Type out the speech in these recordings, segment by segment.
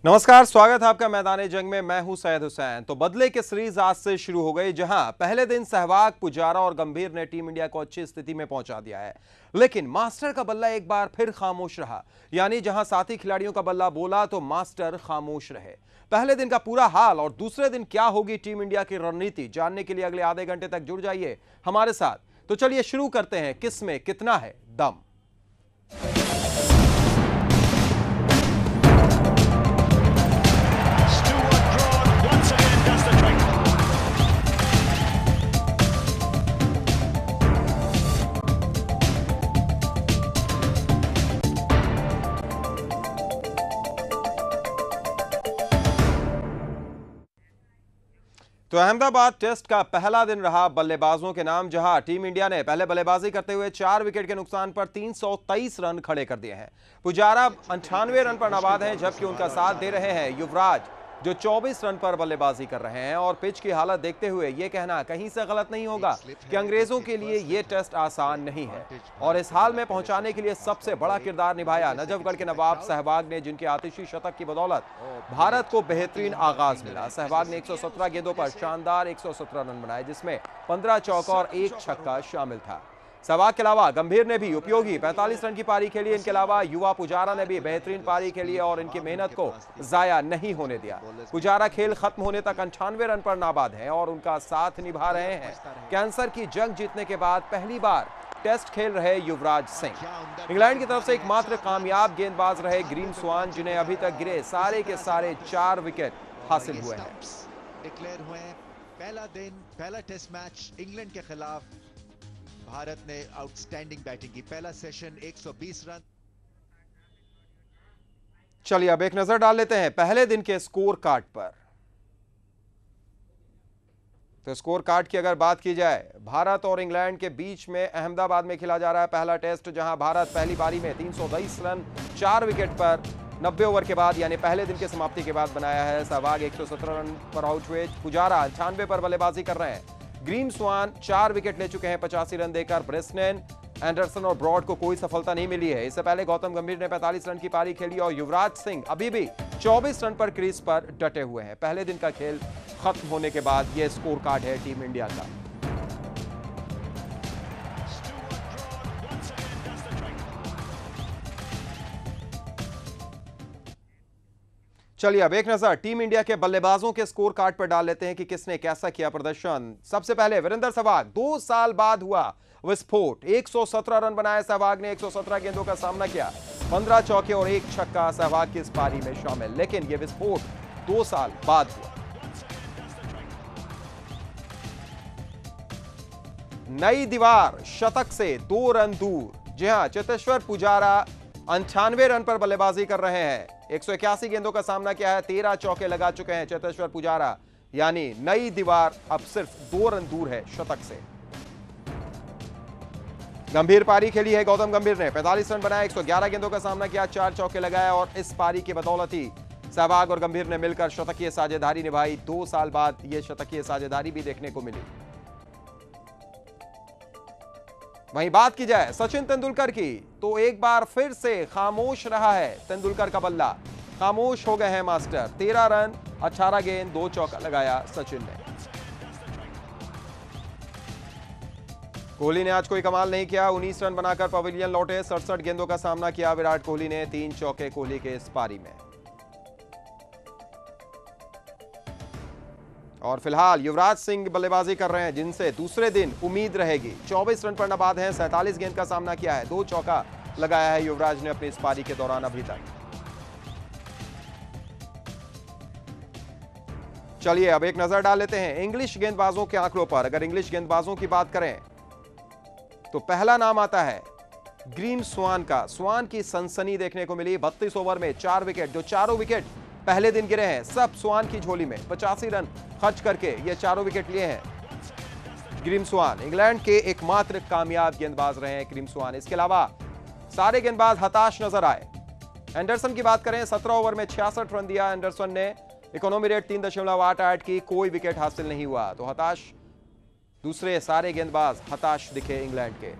नमस्कार, स्वागत है आपका मैदान जंग में। मैं हूं सैयद हुसैन। तो बदले की सीरीज आज से शुरू हो गई, जहां पहले दिन सहवाग, पुजारा और गंभीर ने टीम इंडिया को अच्छी स्थिति में पहुंचा दिया है। लेकिन मास्टर का बल्ला एक बार फिर खामोश रहा, यानी जहां साथी खिलाड़ियों का बल्ला बोला तो मास्टर खामोश रहे। पहले दिन का पूरा हाल और दूसरे दिन क्या होगी टीम इंडिया की रणनीति, जानने के लिए अगले आधे घंटे तक जुड़ जाइए हमारे साथ। तो चलिए शुरू करते हैं, किस में कितना है दम। तो अहमदाबाद टेस्ट का पहला दिन रहा बल्लेबाजों के नाम, जहां टीम इंडिया ने पहले बल्लेबाजी करते हुए 4 विकेट के नुकसान पर 323 रन खड़े कर दिए हैं। पुजारा 98 रन पर नाबाद हैं, जबकि उनका साथ दे रहे हैं युवराज, जो 24 रन पर बल्लेबाजी कर रहे हैं। और पिच की हालत देखते हुए यह कहना कहीं से गलत नहीं होगा कि अंग्रेजों के लिए यह टेस्ट आसान नहीं है। और इस हाल में पहुंचाने के लिए सबसे बड़ा किरदार निभाया नजफगढ़ के नवाब सहवाग ने, जिनके आतिशी शतक की बदौलत भारत को बेहतरीन आगाज मिला। सहवाग ने 117 गेंदों पर शानदार 117 रन बनाए, जिसमें 15 चौका और 1 छक्का शामिल था। सहवाग के अलावा गंभीर ने भी उपयोगी 45 रन की पारी खेली। इनके अलावा युवा पुजारा ने भी बेहतरीन पारी खेली और इनकी मेहनत को जाया नहीं होने दिया। पुजारा खेल खत्म होने तक 98 रन पर नाबाद हैं और उनका साथ निभा रहे हैं कैंसर की जंग जीतने के बाद पहली बार टेस्ट खेल रहे युवराज सिंह। इंग्लैंड की तरफ से एकमात्र कामयाब गेंदबाज रहे ग्रीम स्वान, जिन्हें अभी तक गिरे सारे के सारे 4 विकेट हासिल हुए हैं। डिक्लेयर हुए पहला दिन, पहला टेस्ट मैच इंग्लैंड के खिलाफ भारत ने आउटस्टैंडिंग बैटिंग की। पहला सेशन 120 रन। चलिए अब एक नजर डाल लेते हैं पहले दिन के स्कोर कार्ड पर। तो स्कोर कार्ड की अगर बात की जाए, भारत और इंग्लैंड के बीच में अहमदाबाद में खेला जा रहा है पहला टेस्ट, जहां भारत पहली पारी में 323 रन 4 विकेट पर 90 ओवर के बाद, यानी पहले दिन की समाप्ति के बाद बनाया है। सहवाग 117 रन पर आउट हुए। पुजारा 98 पर बल्लेबाजी कर रहे हैं। ग्रीम स्वान 4 विकेट ले चुके हैं 85 रन देकर। ब्रेस्नेन, एंडरसन और ब्रॉड को कोई सफलता नहीं मिली है। इससे पहले गौतम गंभीर ने 45 रन की पारी खेली और युवराज सिंह अभी भी 24 रन पर क्रीज पर डटे हुए हैं। पहले दिन का खेल खत्म होने के बाद यह स्कोर कार्ड है टीम इंडिया का। चलिए अब एक नजर टीम इंडिया के बल्लेबाजों के स्कोर कार्ड पर डाल लेते हैं कि किसने कैसा किया प्रदर्शन। सबसे पहले वीरेंद्र सहवाग, 2 साल बाद हुआ विस्फोट। 117 रन बनाए सहवाग ने, 117 गेंदों का सामना किया। 15 चौके और 1 छक्का सहवाग की इस पारी में शामिल। लेकिन यह विस्फोट 2 साल बाद हुआ। नई दीवार शतक से 2 रन दूर। जी हां, चेतेश्वर पुजारा 98 रन पर बल्लेबाजी कर रहे हैं। 181 गेंदों का सामना किया है। 13 चौके लगा चुके हैं चेतेश्वर पुजारा, यानी नई दीवार अब सिर्फ 2 रन दूर है शतक से। गंभीर पारी खेली है गौतम गंभीर ने, 45 रन बनाए, 111 गेंदों का सामना किया, 4 चौके लगाए और इस पारी की बदौलत ही सहवाग और गंभीर ने मिलकर शतकीय साझेदारी निभाई। 2 साल बाद यह शतकीय साझेदारी भी देखने को मिली। वहीं बात की जाए सचिन तेंदुलकर की, तो एक बार फिर से खामोश रहा है तेंदुलकर का बल्ला। खामोश हो गए हैं मास्टर। 13 रन 18 गेंद 2 चौका लगाया सचिन ने। कोहली ने आज कोई कमाल नहीं किया। 19 रन बनाकर पवेलियन लौटे। 67 गेंदों का सामना किया विराट कोहली ने। 3 चौके कोहली के इस पारी में। और फिलहाल युवराज सिंह बल्लेबाजी कर रहे हैं, जिनसे दूसरे दिन उम्मीद रहेगी। 24 रन पर नाबाद हैं। 47 गेंद का सामना किया है। 2 चौका लगाया है युवराज ने अपनी इस पारी के दौरान अभी तक। चलिए अब एक नजर डाल लेते हैं इंग्लिश गेंदबाजों के आंकड़ों पर। अगर इंग्लिश गेंदबाजों की बात करें तो पहला नाम आता है ग्रीम स्वान का। स्वान की सनसनी देखने को मिली। 32 ओवर में 4 विकेट, जो चारों विकेट पहले दिन गिरे हैं सब स्वान की झोली में। 85 रन खर्च करके ये चारों विकेट लिए हैं ग्रीम स्वान। इंग्लैंड के एकमात्र कामयाब गेंदबाज रहे हैं ग्रीम स्वान। इसके अलावा सारे गेंदबाज हताश नजर आए। एंडरसन की बात करें, 17 ओवर में 66 रन दिया एंडरसन ने। इकोनॉमी रेट 3.88 की, कोई विकेट हासिल नहीं हुआ। तो हताश दूसरे सारे गेंदबाज हताश दिखे इंग्लैंड के।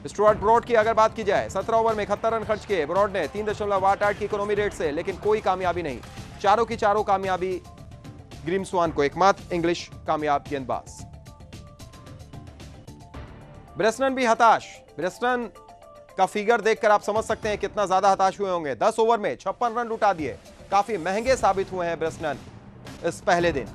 स्टुअर्ट ब्रॉड की अगर बात की जाए, 17 ओवर में 71 रन खर्च किए ब्रॉड ने 3.88 की इकोनॉमी रेट से, लेकिन कोई कामयाबी नहीं। चारों की चारों कामयाबी ग्रीम स्वान को, एकमात्र इंग्लिश कामयाब गेंदबाज। ब्रेस्टन भी हताश। ब्रेस्टन का फिगर देखकर आप समझ सकते हैं कितना ज्यादा हताश हुए होंगे। 10 ओवर में 56 रन लुटा दिए। काफी महंगे साबित हुए हैं ब्रेस्टन इस पहले दिन।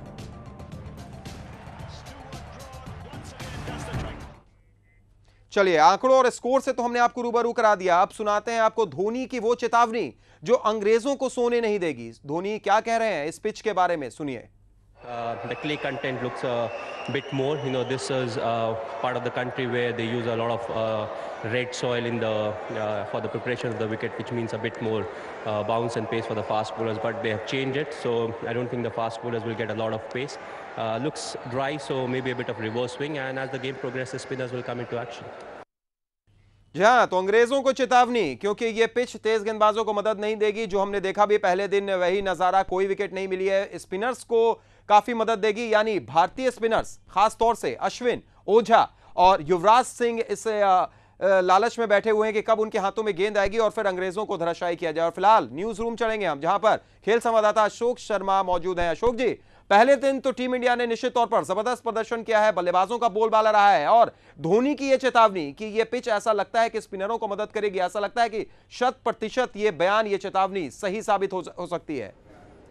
चलिए, आंकड़ों और स्कोर से तो हमने आपको रूबरू करा दिया। अब सुनाते हैं आपको धोनी की वो चेतावनी जो अंग्रेजों को सोने नहीं देगी। धोनी क्या कह रहे हैं इस पिच के बारे में, सुनिए। The clay content looks a bit more. You know, this is part of the country where they use a lot of red soil in the for the preparation of the wicket, which means a bit more bounce and pace for the fast bowlers. But they have changed it, so I don't think the fast bowlers will get a lot of pace. Looks dry, so maybe a bit of reverse swing. And as the game progresses, spinners will come into action. जी हाँ, तो अंग्रेजों को चेतावनी, क्योंकि ये pitch तेज गेंदबाजों को मदद नहीं देगी। जो हमने देखा भी पहले दिन वही नजारा, कोई विकेट नहीं मिली है। स्पिनर्स को काफी मदद देगी, यानी भारतीय स्पिनर्स खासतौर से अश्विन, ओझा और युवराज सिंह इस लालच में बैठे हुए हैं कि कब उनके हाथों में गेंद आएगी और फिर अंग्रेजों को धराशायी किया जाए। और फिलहाल न्यूज रूम चलेंगे हम, जहां पर खेल संवाददाता अशोक शर्मा मौजूद हैं। अशोक जी, पहले दिन तो टीम इंडिया ने निश्चित तौर पर जबरदस्त प्रदर्शन किया है, बल्लेबाजों का बोलबाला रहा है, और धोनी की यह चेतावनी कि यह पिच ऐसा लगता है कि स्पिनरों को मदद करेगी, ऐसा लगता है कि 100% ये बयान, ये चेतावनी सही साबित हो सकती है।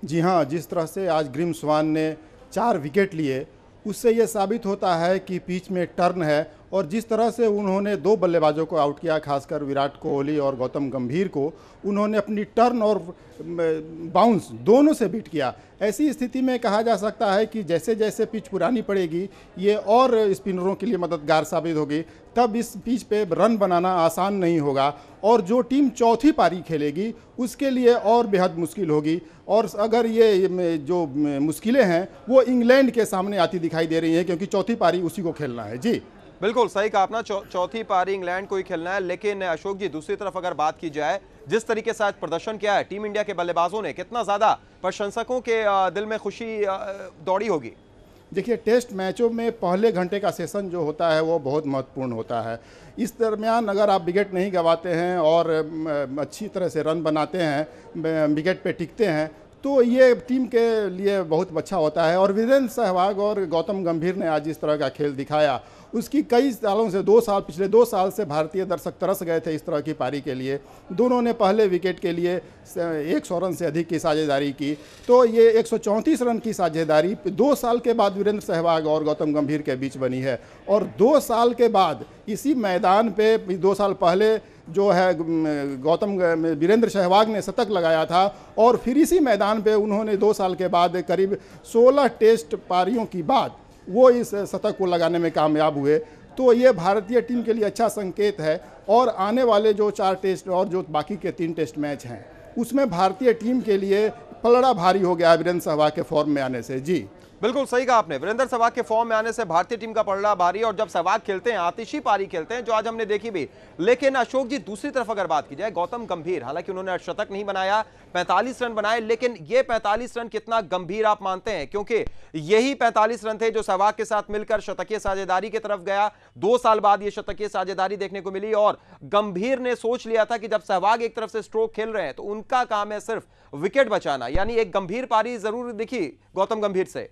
जी हाँ, जिस तरह से आज ग्रीम स्वान ने 4 विकेट लिए, उससे यह साबित होता है कि पिच में टर्न है। और जिस तरह से उन्होंने 2 बल्लेबाजों को आउट किया, खासकर विराट कोहली और गौतम गंभीर को, उन्होंने अपनी टर्न और बाउंस दोनों से बीट किया। ऐसी स्थिति में कहा जा सकता है कि जैसे जैसे पिच पुरानी पड़ेगी, ये और स्पिनरों के लिए मददगार साबित होगी। तब इस पिच पे रन बनाना आसान नहीं होगा, और जो टीम चौथी पारी खेलेगी उसके लिए और बेहद मुश्किल होगी। और अगर ये जो मुश्किलें हैं वो इंग्लैंड के सामने आती दिखाई दे रही हैं, क्योंकि चौथी पारी उसी को खेलना है। जी बिल्कुल सही कहा आपने, चौथी पारी इंग्लैंड को ही खेलना है। लेकिन अशोक जी, दूसरी तरफ अगर बात की जाए, जिस तरीके से आज प्रदर्शन किया है टीम इंडिया के बल्लेबाजों ने, कितना ज्यादा प्रशंसकों के दिल में खुशी दौड़ी होगी। देखिए, टेस्ट मैचों में पहले घंटे का सेशन जो होता है वो बहुत महत्वपूर्ण होता है। इस दरमियान अगर आप विकेट नहीं गंवाते हैं और अच्छी तरह से रन बनाते हैं, विकेट पे टिकते हैं, तो ये टीम के लिए बहुत अच्छा होता है। और वीरेंद्र सहवाग और गौतम गंभीर ने आज इस तरह का खेल दिखाया, उसकी कई सालों से पिछले 2 साल से भारतीय दर्शक तरस गए थे इस तरह की पारी के लिए। दोनों ने पहले विकेट के लिए 100 रन से अधिक की साझेदारी की, तो ये 134 रन की साझेदारी 2 साल के बाद वीरेंद्र सहवाग और गौतम गंभीर के बीच बनी है। और 2 साल के बाद इसी मैदान पे 2 साल पहले जो है वीरेंद्र सहवाग ने शतक लगाया था, और फिर इसी मैदान पे उन्होंने 2 साल के बाद करीब 16 टेस्ट पारियों की बाद वो इस शतक को लगाने में कामयाब हुए। तो ये भारतीय टीम के लिए अच्छा संकेत है। और आने वाले जो 4 टेस्ट और जो बाकी के 3 टेस्ट मैच हैं, उसमें भारतीय टीम के लिए पलड़ा भारी हो गया वीरेंद्र सहवाग के फॉर्म में आने से। जी बिल्कुल सही कहा आपने, वीरेंद्र सहवाग के फॉर्म में आने से भारतीय टीम का पलड़ा भारी। और जब सहवाग खेलते हैं, आतिशी पारी खेलते हैं, जो आज हमने देखी भी। लेकिन अशोक जी, दूसरी तरफ अगर बात की जाए, गौतम गंभीर, हालांकि उन्होंने शतक नहीं बनाया, 45 रन बनाए, लेकिन ये 45 रन कितना गंभीर आप मानते हैं? क्योंकि यही 45 रन थे जो सहवाग के साथ मिलकर शतकीय साझेदारी की तरफ गया। 2 साल बाद ये शतकीय साझेदारी देखने को मिली, और गंभीर ने सोच लिया था कि जब सहवाग एक तरफ से स्ट्रोक खेल रहे हैं तो उनका काम है सिर्फ विकेट बचाना। यानी एक गंभीर पारी जरूर दिखी गौतम गंभीर से।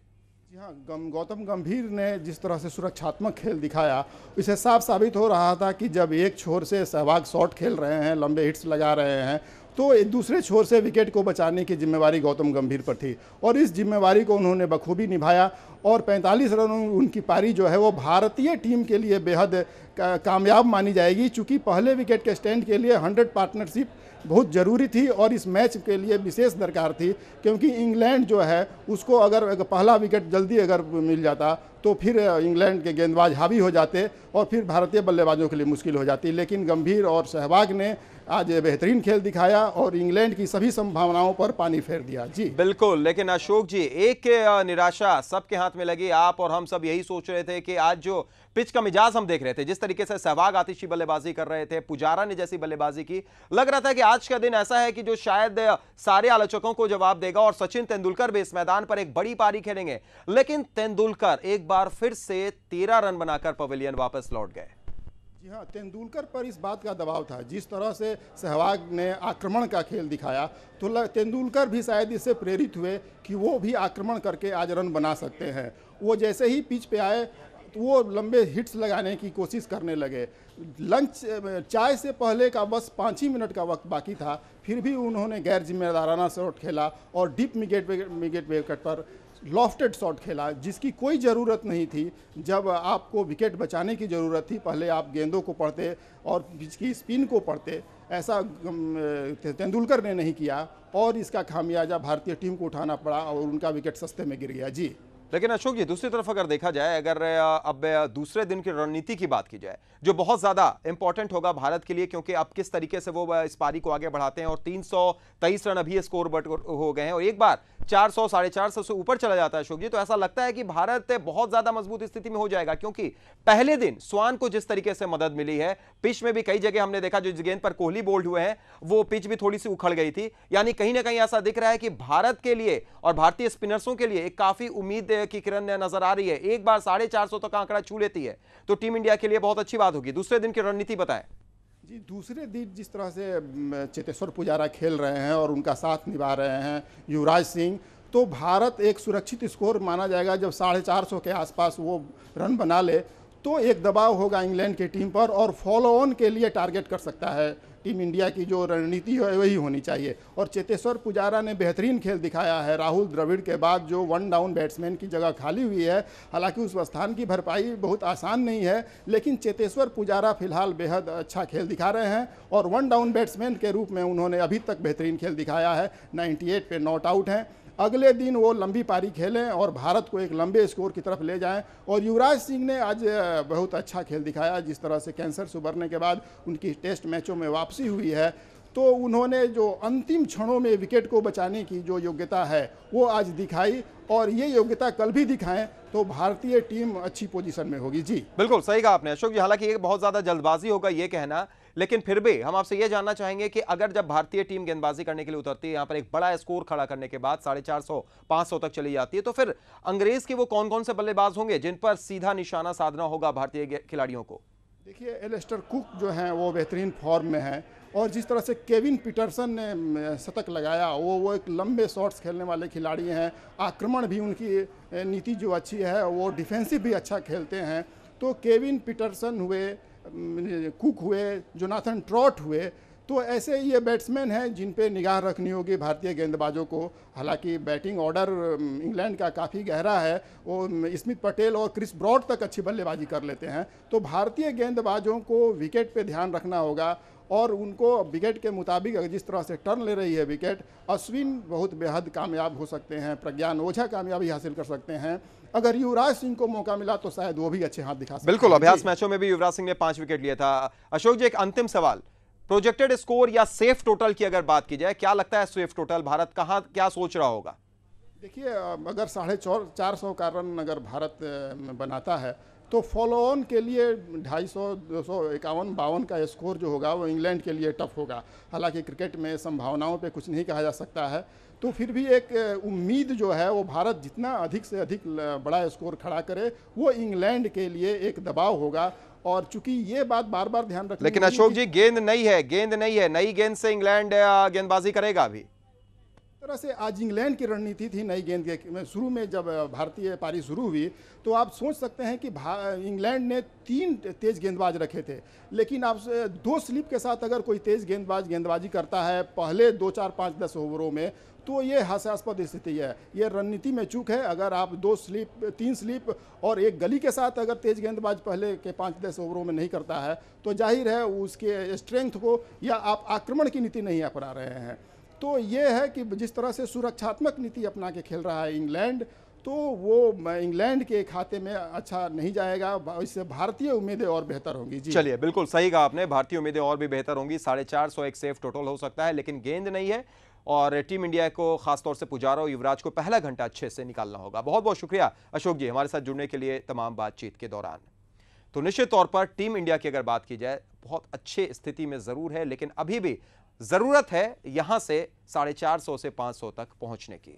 जी हाँ, गौतम गंभीर ने जिस तरह से सुरक्षात्मक खेल दिखाया, इसे साफ साबित हो रहा था कि जब एक छोर से सहवाग शॉट खेल रहे हैं, लंबे हिट्स लगा रहे हैं, तो एक दूसरे छोर से विकेट को बचाने की जिम्मेवारी गौतम गंभीर पर थी। और इस जिम्मेवारी को उन्होंने बखूबी निभाया, और 45 रन उनकी पारी जो है वो भारतीय टीम के लिए बेहद कामयाब मानी जाएगी। चूँकि पहले विकेट के स्टैंड के लिए 100 पार्टनरशिप बहुत ज़रूरी थी, और इस मैच के लिए विशेष दरकार थी, क्योंकि इंग्लैंड जो है उसको अगर पहला विकेट जल्दी अगर मिल जाता तो फिर इंग्लैंड के गेंदबाज हावी हो जाते और फिर भारतीय बल्लेबाजों के लिए मुश्किल हो जाती। लेकिन गंभीर और सहवाग ने आज बेहतरीन खेल दिखाया और इंग्लैंड की सभी संभावनाओं पर पानी फेर दिया। जी बिल्कुल, लेकिन अशोक जी, एक निराशा सबके हाथ में लगी। आप और हम सब यही सोच रहे थे कि आज जो पिच का मिजाज हम देख रहे थे, जिस तरीके से सहवाग आतिशी बल्लेबाजी कर रहे थे, पुजारा ने जैसी बल्लेबाजी की, लग रहा था कि आज का दिन ऐसा है कि जो शायद सारे आलोचकों को जवाब देगा, और सचिन तेंदुलकर भी इस मैदान पर एक बड़ी पारी खेलेंगे। लेकिन तेंदुलकर एक बार फिर से 13 रन बनाकर पवेलियन वापस लौट गए। जी हाँ, तेंदुलकर पर इस बात का दबाव था। जिस तरह से सहवाग ने आक्रमण का खेल दिखाया, तो तेंदुलकर भी शायद इससे प्रेरित हुए कि वो भी आक्रमण करके आज रन बना सकते हैं। वो जैसे ही पिच पे आए तो वो लंबे हिट्स लगाने की कोशिश करने लगे। लंच चाय से पहले का बस 5 ही मिनट का वक्त बाकी था, फिर भी उन्होंने गैर जिम्मेदाराना शॉट खेला और डीप मिड विकेट पर लॉफ्टेड शॉट खेला, जिसकी कोई ज़रूरत नहीं थी। जब आपको विकेट बचाने की ज़रूरत थी, पहले आप गेंदों को पढ़ते और पिच की स्पिन को पढ़ते। ऐसा तेंदुलकर ने नहीं किया और इसका खामियाजा भारतीय टीम को उठाना पड़ा और उनका विकेट सस्ते में गिर गया। जी, लेकिन अशोक जी, दूसरी तरफ अगर देखा जाए, अगर अब दूसरे दिन की रणनीति की बात की जाए, जो बहुत ज्यादा इंपॉर्टेंट होगा भारत के लिए, क्योंकि अब किस तरीके से वो इस पारी को आगे बढ़ाते हैं और 323 रन अभी स्कोर बोर्ड हो गए हैं और एक बार 400 450 से ऊपर चला जाता है अशोक जी, तो ऐसा लगता है कि भारत बहुत ज्यादा मजबूत स्थिति में हो जाएगा। क्योंकि पहले दिन स्वान को जिस तरीके से मदद मिली है, पिच में भी कई जगह हमने देखा जो गेंद पर कोहली बोल्ड हुए हैं, वो पिच भी थोड़ी सी उखड़ गई थी। यानी कहीं ना कहीं ऐसा दिख रहा है कि भारत के लिए और भारतीय स्पिनर्सों के लिए एक काफी उम्मीद की किरण नजर आ रही है। एक बार 450 तक आंकड़ा छू लेती है तो टीम इंडिया के लिए बहुत अच्छी बात होगी। दूसरे दिन की रणनीति बताएं। जी, दूसरे दिन जिस तरह से चेतेश्वर पुजारा खेल रहे हैं और उनका साथ निभा रहे हैं युवराज सिंह, तो भारत एक सुरक्षित स्कोर माना जाएगा। जब 450 के आसपास वो रन बना ले तो एक दबाव होगा इंग्लैंड की टीम पर और फॉलो ऑन के लिए टारगेट कर सकता है। टीम इंडिया की जो रणनीति है वही होनी चाहिए और चेतेश्वर पुजारा ने बेहतरीन खेल दिखाया है। राहुल द्रविड़ के बाद जो वन डाउन बैट्समैन की जगह खाली हुई है, हालांकि उस स्थान की भरपाई बहुत आसान नहीं है, लेकिन चेतेश्वर पुजारा फिलहाल बेहद अच्छा खेल दिखा रहे हैं और वन डाउन बैट्समैन के रूप में उन्होंने अभी तक बेहतरीन खेल दिखाया है। 98 पे नॉट आउट हैं। अगले दिन वो लंबी पारी खेलें और भारत को एक लंबे स्कोर की तरफ ले जाएं। और युवराज सिंह ने आज बहुत अच्छा खेल दिखाया। जिस तरह से कैंसर से उबरने के बाद उनकी टेस्ट मैचों में वापसी हुई है, तो उन्होंने जो अंतिम क्षणों में विकेट को बचाने की जो योग्यता है वो आज दिखाई और ये योग्यता कल भी दिखाएं तो भारतीय टीम अच्छी पोजीशन में होगी। जी, बिल्कुल सही कहा आपने अशोक जी। हालांकि ये बहुत ज्यादा जल्दबाजी होगा ये कहना, लेकिन फिर भी हम आपसे ये जानना चाहेंगे कि अगर जब भारतीय टीम गेंदबाजी करने के लिए उतरती है, यहां पर एक बड़ा स्कोर खड़ा करने के बाद 450 500 तक चली जाती है, तो फिर अंग्रेज के वो कौन कौन से बल्लेबाज होंगे जिन पर सीधा निशाना साधना होगा भारतीय खिलाड़ियों को? देखिए, एलिस्टर कुक जो हैं वो बेहतरीन फॉर्म में हैं और जिस तरह से केविन पीटरसन ने शतक लगाया, वो एक लंबे शॉट्स खेलने वाले खिलाड़ी हैं। आक्रमण भी उनकी नीति जो अच्छी है, वो डिफेंसिव भी अच्छा खेलते हैं। तो केविन पीटरसन हुए, कुक हुए, जोनाथन ट्रॉट हुए, तो ऐसे ये बैट्समैन हैं जिन पे निगाह रखनी होगी भारतीय गेंदबाजों को। हालांकि बैटिंग ऑर्डर इंग्लैंड का काफ़ी गहरा है। वो स्मिथ पटेल और क्रिस ब्रॉड तक अच्छी बल्लेबाजी कर लेते हैं। तो भारतीय गेंदबाजों को विकेट पे ध्यान रखना होगा और उनको विकेट के मुताबिक जिस तरह से टर्न ले रही है विकेट, अश्विन बहुत बेहद कामयाब हो सकते हैं, प्रज्ञान ओझा कामयाबी हासिल कर सकते हैं। अगर युवराज सिंह को मौका मिला तो शायद वो भी अच्छे हाथ दिखा सकते हैं। बिल्कुल, अभ्यास मैचों में भी युवराज सिंह ने 5 विकेट लिया था। अशोक जी, एक अंतिम सवाल, प्रोजेक्टेड स्कोर या सेफ टोटल की अगर बात की जाए, क्या लगता है सेफ टोटल भारत कहां क्या सोच रहा होगा? देखिए, अगर 450 का रन अगर भारत बनाता है तो फॉलो ऑन के लिए 250, 251, 52 का स्कोर जो होगा वो इंग्लैंड के लिए टफ होगा। हालांकि क्रिकेट में संभावनाओं पे कुछ नहीं कहा जा सकता है, तो फिर भी एक उम्मीद जो है वो भारत जितना अधिक से अधिक बड़ा स्कोर खड़ा करे वो इंग्लैंड के लिए एक दबाव होगा। और चूंकि ये बात बार बार ध्यान रखनी, लेकिन अशोक जी, गेंद नहीं है, नई गेंद से इंग्लैंड गेंदबाजी करेगा अभी। तरह से आज इंग्लैंड की रणनीति थी नई गेंद के। शुरू में जब भारतीय पारी शुरू हुई तो आप सोच सकते हैं कि इंग्लैंड ने 3 तेज गेंदबाज रखे थे, लेकिन आप 2 स्लिप के साथ अगर कोई तेज गेंदबाज गेंदबाजी करता है पहले 2, 4, 5, 10 ओवरों में, तो ये हास्यास्पद स्थिति है। ये रणनीति में चूक है। अगर आप 2 स्लिप, 3 स्लिप और एक गली के साथ अगर तेज गेंदबाज पहले के 5-10 ओवरों में नहीं करता है तो जाहिर है उसके स्ट्रेंथ को या आप आक्रमण की नीति नहीं अपना रहे हैं। तो ये है कि जिस तरह से सुरक्षात्मक नीति अपना के खेल रहा है इंग्लैंड, तो वो इंग्लैंड के खाते में अच्छा नहीं जाएगा। इससे भारतीय उम्मीदें और बेहतर होंगी। जी, चलिए, बिल्कुल सही कहा आपने, भारतीय उम्मीदें और भी बेहतर होंगी। 450 एक सेफ टोटल हो सकता है, लेकिन गेंद नहीं है और टीम इंडिया को खासतौर से पुजारा और युवराज को पहला घंटा अच्छे से निकालना होगा। बहुत बहुत शुक्रिया अशोक जी हमारे साथ जुड़ने के लिए तमाम बातचीत के दौरान। तो निश्चित तौर पर टीम इंडिया की अगर बात की जाए, बहुत अच्छे स्थिति में जरूर है, लेकिन अभी भी जरूरत है यहां से 450 से 500 तक पहुंचने की।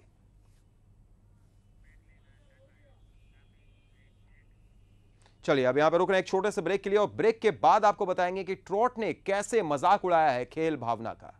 चलिए अब यहां पर रुक रहे हैं एक छोटे से ब्रेक के लिए और ब्रेक के बाद आपको बताएंगे कि ट्रॉट ने कैसे मजाक उड़ाया है खेल भावना का।